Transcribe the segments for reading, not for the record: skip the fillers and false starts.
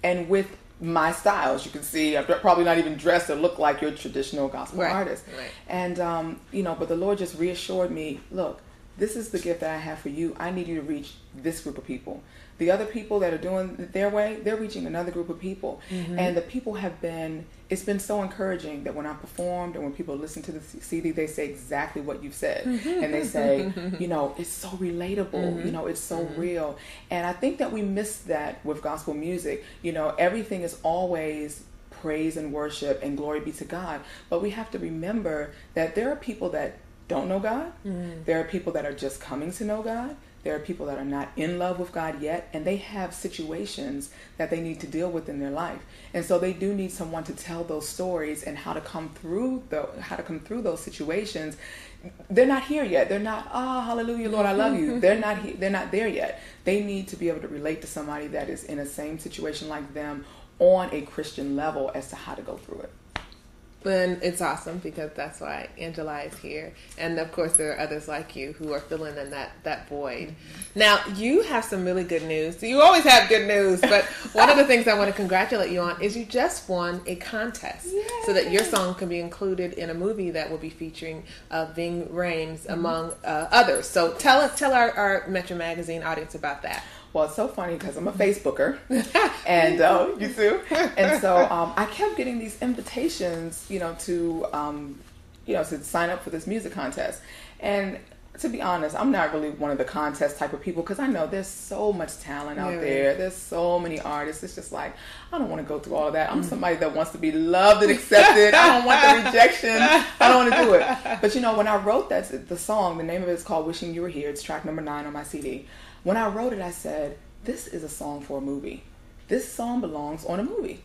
and with my styles. You can see I'm probably not even dressed or look like your traditional gospel artist. Right. And, you know, but the Lord just reassured me, look, this is the gift that I have for you. I need you to reach this group of people. The other people that are doing it their way, they're reaching another group of people. And the people have been, it's been so encouraging that when I performed and when people listen to the CD, they say exactly what you've said. And they say, you know, it's so relatable, you know, it's so real. And I think that we miss that with gospel music. You know, everything is always praise and worship and glory be to God. But we have to remember that there are people that don't know God. There are people that are just coming to know God. There are people that are not in love with God yet, and they have situations that they need to deal with in their life. And so they do need someone to tell those stories and how to come through those situations. They're not here yet. They're not, hallelujah, Lord, I love you. They're not there yet. They need to be able to relate to somebody that is in the same situation like them on a Christian level as to how to go through it. And it's awesome because that's why Angelia is here. And of course, there are others like you who are filling in that void. Now, you have some really good news. You always have good news, but one of the things I want to congratulate you on is you just won a contest. Yay. So that your song can be included in a movie that will be featuring Ving Rhames, among others. So tell our Metro Magazine audience about that. Well, it's so funny because I'm a Facebooker, and you too. And so I kept getting these invitations, you know, to sign up for this music contest. And to be honest, I'm not really one of the contest type of people because I know there's so much talent out there. There's so many artists. It's just like, I don't want to go through all of that. I'm somebody that wants to be loved and accepted. I don't want the rejection. I don't want to do it. But you know, when I wrote the song, the name of it is called Wishing You Were Here. It's track number 9 on my CD. When I wrote it, I said, this is a song for a movie. This song belongs on a movie.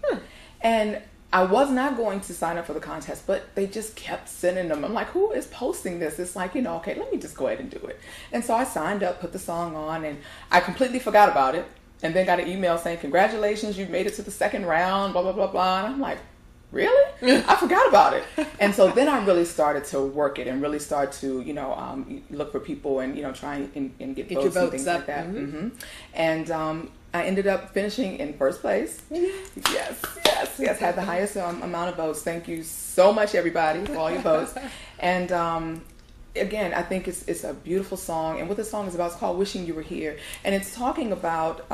And I was not going to sign up for the contest, but they just kept sending them. I'm like, who is posting this? It's like, you know, okay, let me just go ahead and do it. And so I signed up, put the song on, and I completely forgot about it. And then got an email saying, congratulations, you've made it to the second round, blah, blah, blah, blah. And I'm like, really? I forgot about it. And so then I really started to work it and really start to, you know, look for people and, you know, try and get votes and things like that. And I ended up finishing in first place. Yes. Had the highest amount of votes. Thank you so much, everybody, for all your votes. And again, I think it's a beautiful song. And what the song is about is called Wishing You Were Here. And it's talking about,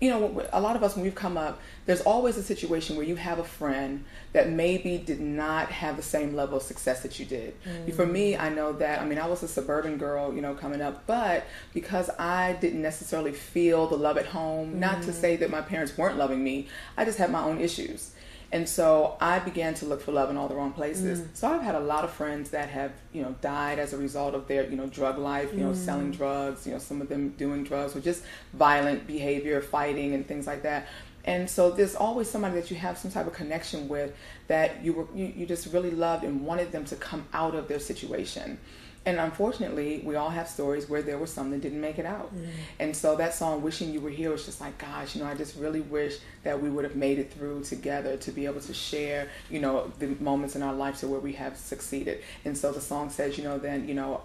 you know, a lot of us, when we've come up, there's always a situation where you have a friend that maybe did not have the same level of success that you did. For me, I know that, I mean, I was a suburban girl, you know, coming up, but because I didn't necessarily feel the love at home, not to say that my parents weren't loving me, I just had my own issues. And so I began to look for love in all the wrong places. So I've had a lot of friends that have, you know, died as a result of their, you know, drug life, you know, selling drugs, you know, some of them doing drugs or just violent behavior, fighting and things like that. And so there's always somebody that you have some type of connection with that you just really loved and wanted them to come out of their situation. And unfortunately, we all have stories where there were some that didn't make it out. And so that song, Wishing You Were Here, was just like, gosh, you know, I just really wish that we would have made it through together to be able to share, you know, the moments in our lives where we have succeeded. And so the song says, you know, then, you know,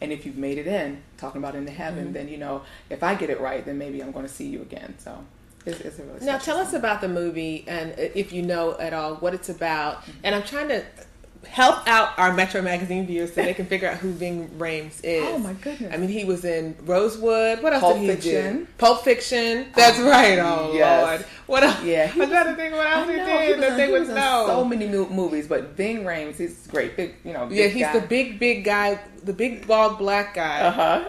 and if you've made it in, talking about into heaven, then, you know, if I get it right, then maybe I'm going to see you again. So it's a really now tell song. us about the movie and if you know at all what it's about. And I'm trying to help out our Metro Magazine viewers so they can figure out who Ving Rhames is. Oh my goodness! I mean, he was in Rosewood. What else Pulp did he Fiction. do? Pulp Fiction. That's right. Oh yes. Lord. What else? Yeah, I'm trying to think what else he did that they would know. So many movies, but Ving Rhames, he's great. Big, you know. Yeah, he's the big guy, the big bald black guy.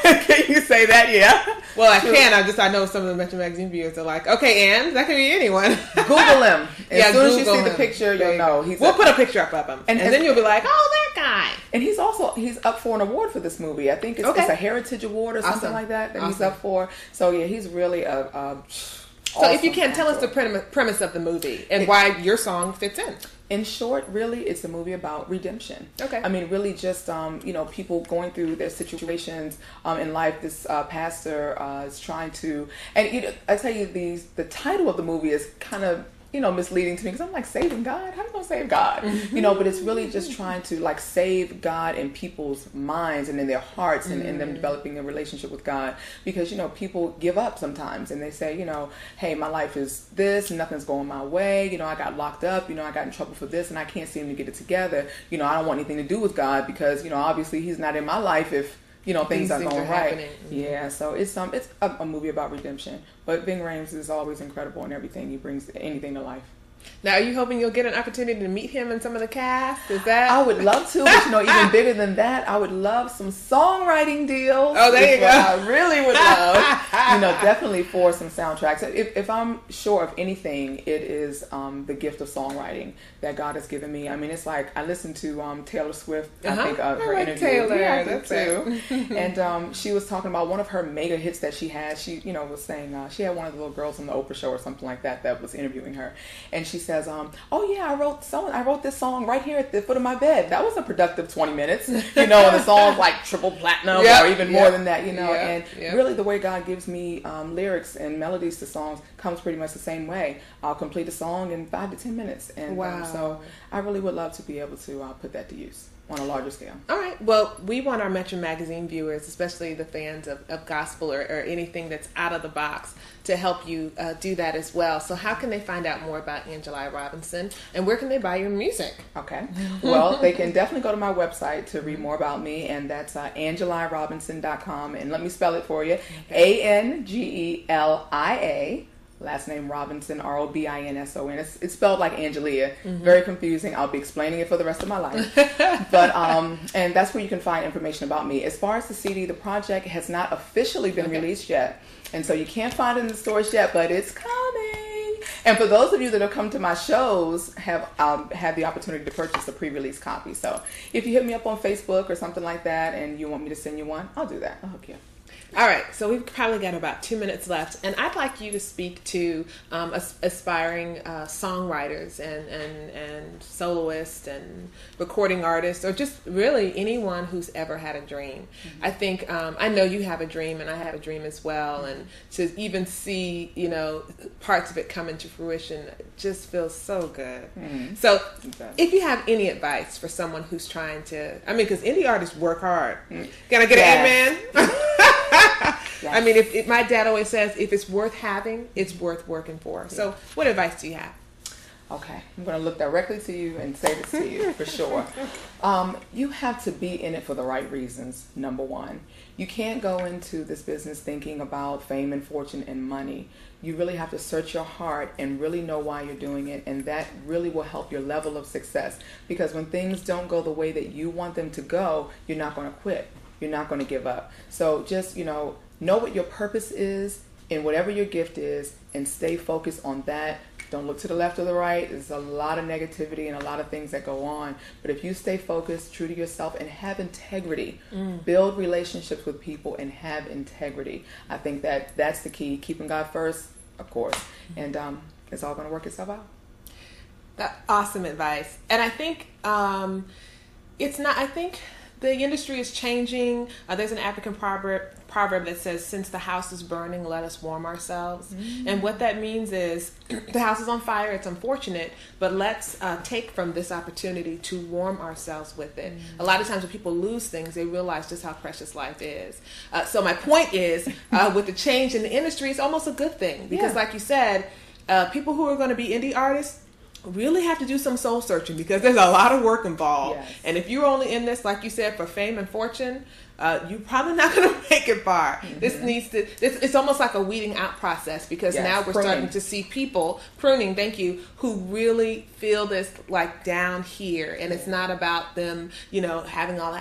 Can you say that? Yeah. Well, I can. I know some of the Metro Magazine viewers are like, okay, and that can be anyone. Google him. As soon as you see him. the picture, you'll know. We'll put a picture up of him, and then you'll be like, oh, that guy. And he's up for an award for this movie. I think it's a Heritage Award or something like that he's up for. So yeah, he's really a so if you can, tell us the premise of the movie and why your song fits in. In short, really, it's a movie about redemption. Okay. I mean, really just, you know, people going through their situations in life. This pastor is trying to, and you know, I tell you, the title of the movie is kind of misleading to me, because I'm like, saving God? How are you going to save God? But it's really just trying to like save God in people's minds and in their hearts, and in them developing a relationship with God. Because, people give up sometimes, and they say, hey, my life is this, nothing's going my way. I got locked up, I got in trouble for this, and I can't seem to get it together. I don't want anything to do with God, because, obviously he's not in my life if things are going right. Yeah, so it's a movie about redemption. But Ving Rhames is always incredible in everything. He brings anything to life. Now, are you hoping you'll get an opportunity to meet him and some of the cast? Is that? I would love to, but even bigger than that, I would love some songwriting deals. Oh, there you go. I really would love, definitely for some soundtracks. If I'm sure of anything, it is the gift of songwriting that God has given me. I mean, it's like I listened to Taylor Swift. I think her like interview. Taylor, yeah, I that's too. And she was talking about one of her mega hits that she had. She, was saying she had one of the little girls on the Oprah show or something like that was interviewing her, and she says, "Oh yeah, I wrote this song right here at the foot of my bed. That was a productive 20 minutes, and the song's like triple platinum or even more than that, And really, the way God gives me lyrics and melodies to songs comes pretty much the same way. I'll complete a song in 5 to 10 minutes, and so I really would love to be able to put that to use on a larger scale. All right. Well, we want our Metro Magazine viewers, especially the fans of gospel or anything that's out of the box, to help you do that as well. So how can they find out more about Angelia Robinson, and where can they buy your music? Okay. Well, they can definitely go to my website to read more about me, and that's angeliarobinson.com. And let me spell it for you. Angelia. Last name Robinson, Robinson. It's spelled like Angelia. Very confusing. I'll be explaining it for the rest of my life. But and that's where you can find information about me. As far as the CD, the project has not officially been released yet, and so you can't find it in the stores yet, but it's coming. And for those of you that have come to my shows, have had the opportunity to purchase a pre-release copy. So if you hit me up on Facebook or something like that, and you want me to send you one, I'll do that. I'll hook you up. All right, so we've probably got about 2 minutes left, and I'd like you to speak to aspiring songwriters and soloists and recording artists, or just really anyone who's ever had a dream. I think I know you have a dream, and I have a dream as well, and to even see parts of it come into fruition just feels so good. So, if you have any advice for someone who's trying to, because indie artists work hard. Can I get an amen? Yes. I mean, if my dad always says, if it's worth having, it's worth working for. So what advice do you have? Okay, I'm going to look directly to you and say this to you for sure. You have to be in it for the right reasons, number one. You can't go into this business thinking about fame and fortune and money. You really have to search your heart and really know why you're doing it, and that really will help your level of success. Because when things don't go the way that you want them to go, you're not going to quit. You're not going to give up. So just, know what your purpose is and whatever your gift is, and stay focused on that. Don't look to the left or the right. There's a lot of negativity and a lot of things that go on. But if you stay focused, true to yourself, and have integrity, build relationships with people and have integrity. I think that's the key. Keeping God first, of course. And it's all going to work itself out. That's awesome advice. And I think I think the industry is changing. There's an African proverb that says, since the house is burning, let us warm ourselves. And what that means is, the house is on fire, it's unfortunate, but let's take from this opportunity to warm ourselves with it. A lot of times when people lose things, they realize just how precious life is. So my point is, with the change in the industry, it's almost a good thing. Because like you said, people who are going to be indie artists really have to do some soul searching, because there's a lot of work involved. Yes. And if you're only in this, like you said, for fame and fortune, you're probably not going to make it far. It's almost like a weeding out process, because now we're starting to see people pruning, who really feel this like down here, and it's not about them, having all the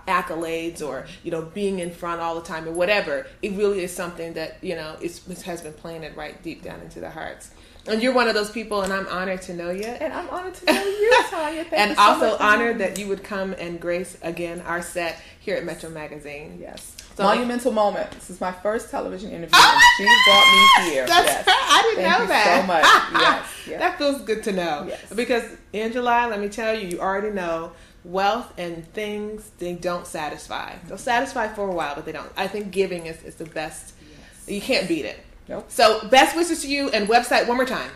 accolades or, being in front all the time or whatever. It really is something that, it has been planted right deep down into their hearts. And you're one of those people, and I'm honored to know you. And I'm honored to know you, Tanya. And also honored that you would come and grace, again, our set here at Metro Magazine. Yes. So monumental moment. This is my first television interview, and she brought me here. I didn't know that. Thank you so much. Yes. That feels good to know. Yes. Because, Angelia, let me tell you, you already know, wealth and things, they don't satisfy. They'll satisfy for a while, but they don't. I think giving is the best. Yes. You can't beat it. Nope. So, best wishes to you, and website one more time.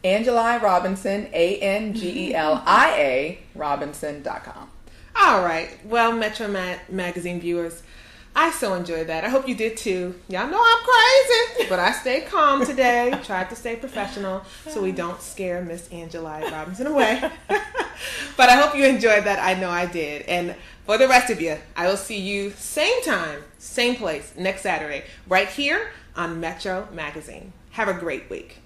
Angelia Robinson, Angelia Robinson.com. All right. Well, Metro Magazine viewers, I so enjoyed that. I hope you did too. Y'all know I'm crazy, but I stayed calm today. Tried to stay professional so we don't scare Miss Angelia Robinson away. But I hope you enjoyed that. I know I did. And for the rest of you, I will see you same time, same place next Saturday, right here on Metro Magazine. Have a great week.